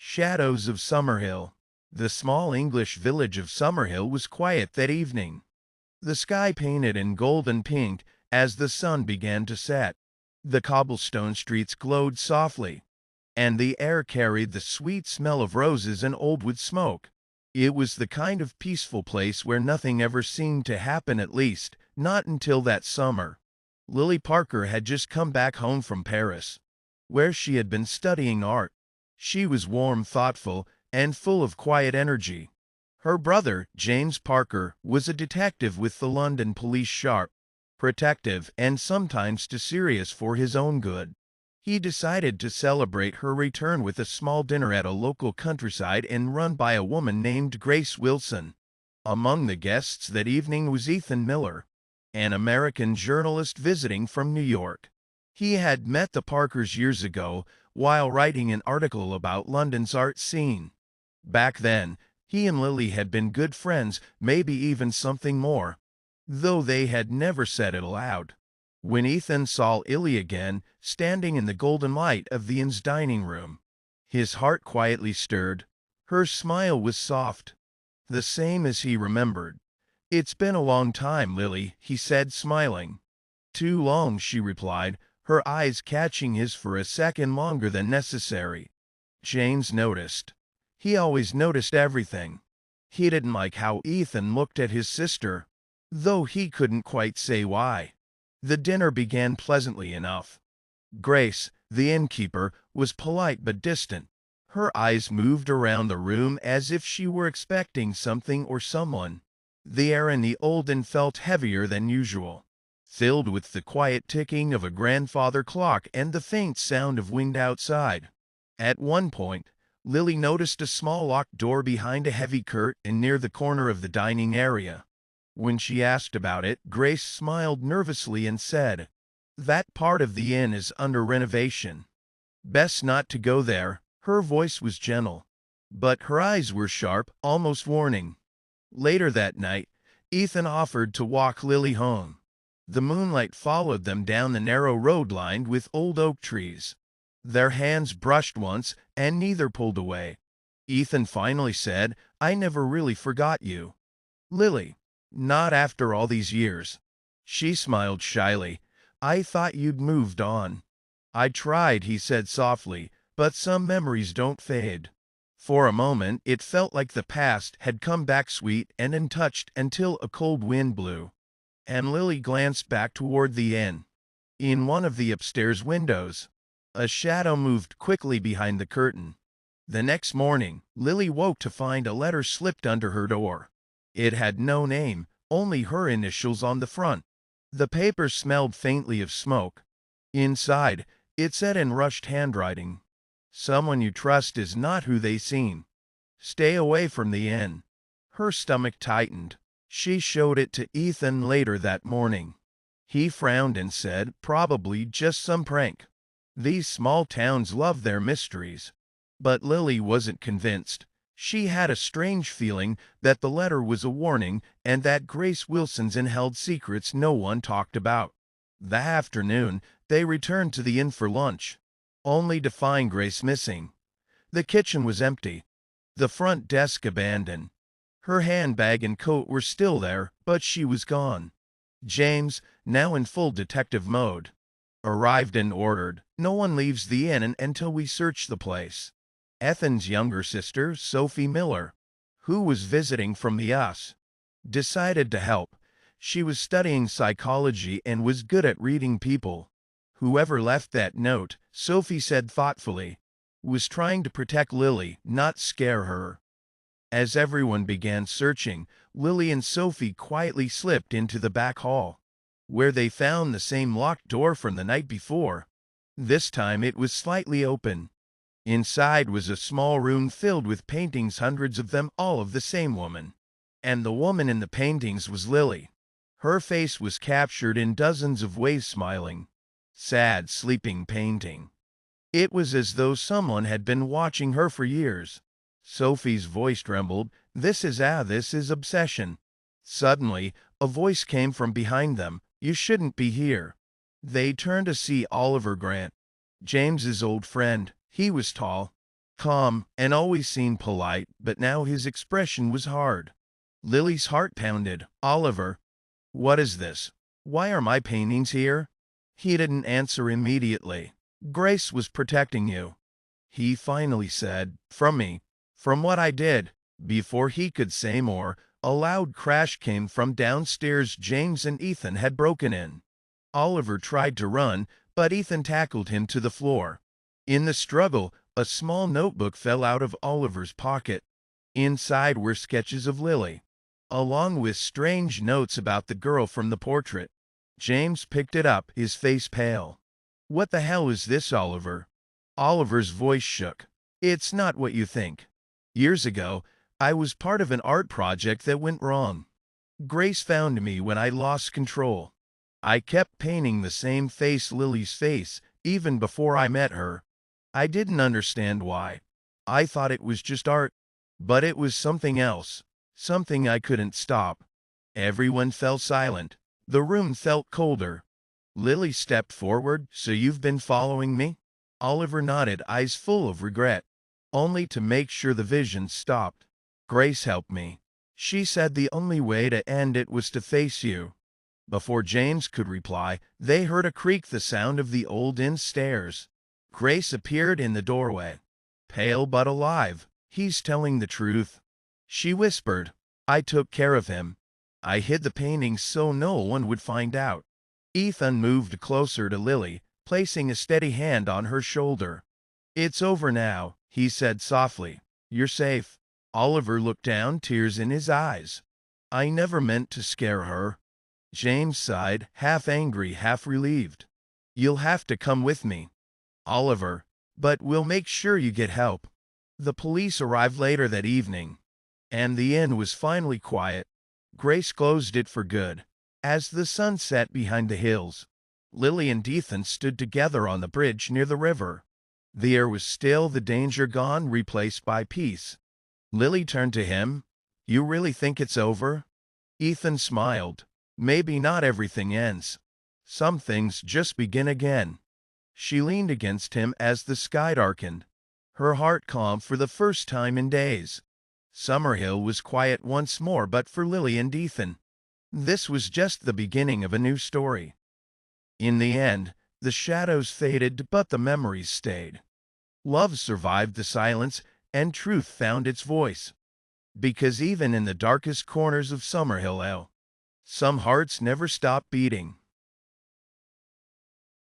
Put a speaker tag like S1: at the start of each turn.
S1: Shadows of Summerhill. The small English village of Summerhill was quiet that evening. The sky painted in gold and pink as the sun began to set. The cobblestone streets glowed softly, and the air carried the sweet smell of roses and old wood smoke. It was the kind of peaceful place where nothing ever seemed to happen, at least, not until that summer. Lily Parker had just come back home from Paris, where she had been studying art. She was warm, thoughtful, and full of quiet energy. Her brother, James Parker, was a detective with the London police, sharp, protective, and sometimes too serious for his own good. He decided to celebrate her return with a small dinner at a local countryside inn run by a woman named Grace Wilson. Among the guests that evening was Ethan Miller, an American journalist visiting from New York. He had met the Parkers years ago while writing an article about London's art scene. Back then, he and Lily had been good friends, maybe even something more, though they had never said it aloud. When Ethan saw Lily again, standing in the golden light of the inn's dining room, his heart quietly stirred. Her smile was soft, the same as he remembered. "It's been a long time, Lily," he said, smiling. "Too long," she replied, her eyes catching his for a second longer than necessary. James noticed. He always noticed everything. He didn't like how Ethan looked at his sister, though he couldn't quite say why. The dinner began pleasantly enough. Grace, the innkeeper, was polite but distant. Her eyes moved around the room as if she were expecting something or someone. The air in the old inn felt heavier than usual, filled with the quiet ticking of a grandfather clock and the faint sound of wind outside. At one point, Lily noticed a small locked door behind a heavy curtain near the corner of the dining area. When she asked about it, Grace smiled nervously and said, "That part of the inn is under renovation. Best not to go there." Her voice was gentle, but her eyes were sharp, almost warning. Later that night, Ethan offered to walk Lily home. The moonlight followed them down the narrow road lined with old oak trees. Their hands brushed once, and neither pulled away. Ethan finally said, "I never really forgot you, Lily. Not after all these years." She smiled shyly. "I thought you'd moved on." "I tried," he said softly, "but some memories don't fade." For a moment it felt like the past had come back sweet and untouched until a cold wind blew, and Lily glanced back toward the inn. In one of the upstairs windows, a shadow moved quickly behind the curtain. The next morning, Lily woke to find a letter slipped under her door. It had no name, only her initials on the front. The paper smelled faintly of smoke. Inside, it said in rushed handwriting, "Someone you trust is not who they seem. Stay away from the inn." Her stomach tightened. She showed it to Ethan later that morning. He frowned and said, "Probably just some prank. These small towns love their mysteries." But Lily wasn't convinced. She had a strange feeling that the letter was a warning and that Grace Wilson's inn held secrets no one talked about. That afternoon, they returned to the inn for lunch, only to find Grace missing. The kitchen was empty, the front desk abandoned. Her handbag and coat were still there, but she was gone. James, now in full detective mode, arrived and ordered, "No one leaves the inn until we search the place." Ethan's younger sister, Sophie Miller, who was visiting from the US, decided to help. She was studying psychology and was good at reading people. "Whoever left that note," Sophie said thoughtfully, "was trying to protect Lily, not scare her." As everyone began searching, Lily and Sophie quietly slipped into the back hall, where they found the same locked door from the night before. This time it was slightly open. Inside was a small room filled with paintings, hundreds of them, all of the same woman. And the woman in the paintings was Lily. Her face was captured in dozens of ways, smiling, sad, sleeping painting. It was as though someone had been watching her for years. Sophie's voice trembled. This is obsession." Suddenly, a voice came from behind them. "You shouldn't be here." They turned to see Oliver Grant, James's old friend. He was tall, calm, and always seemed polite, but now his expression was hard. Lily's heart pounded. Oliver, what is this? Why are my paintings here? He didn't answer immediately. Grace was protecting you, he finally said, from me, from what I did. Before he could say more, a loud crash came from downstairs. James and Ethan had broken in. Oliver tried to run, but Ethan tackled him to the floor. In the struggle, a small notebook fell out of Oliver's pocket. Inside were sketches of Lily, along with strange notes about the girl from the portrait. James picked it up, his face pale. What the hell is this, Oliver? Oliver's voice shook. It's not what you think. Years ago, I was part of an art project that went wrong. Grace found me when I lost control. I kept painting the same face, Lily's face, even before I met her. I didn't understand why. I thought it was just art. But it was something else. Something I couldn't stop. Everyone fell silent. The room felt colder. Lily stepped forward. So you've been following me? Oliver nodded, eyes full of regret. Only to make sure the vision stopped. Grace helped me. She said the only way to end it was to face you. Before James could reply, they heard a creak, the sound of the old inn stairs. Grace appeared in the doorway. Pale but alive. He's telling the truth, she whispered. I took care of him. I hid the paintings so no one would find out. Ethan moved closer to Lily, placing a steady hand on her shoulder. It's over now, he said softly. You're safe. Oliver looked down, tears in his eyes. I never meant to scare her. James sighed, half angry, half relieved. You'll have to come with me, Oliver, but we'll make sure you get help. The police arrived later that evening, and the inn was finally quiet. Grace closed it for good. As the sun set behind the hills, Lily and Ethan stood together on the bridge near the river. The air was still, the danger gone, replaced by peace. Lily turned to him. You really think it's over? Ethan smiled. Maybe not everything ends. Some things just begin again. She leaned against him as the sky darkened, her heart calm for the first time in days. Summerhill was quiet once more, but for Lily and Ethan, this was just the beginning of a new story. In the end, the shadows faded, but the memories stayed. Love survived the silence, and truth found its voice. Because even in the darkest corners of Summerhill, some hearts never stop beating.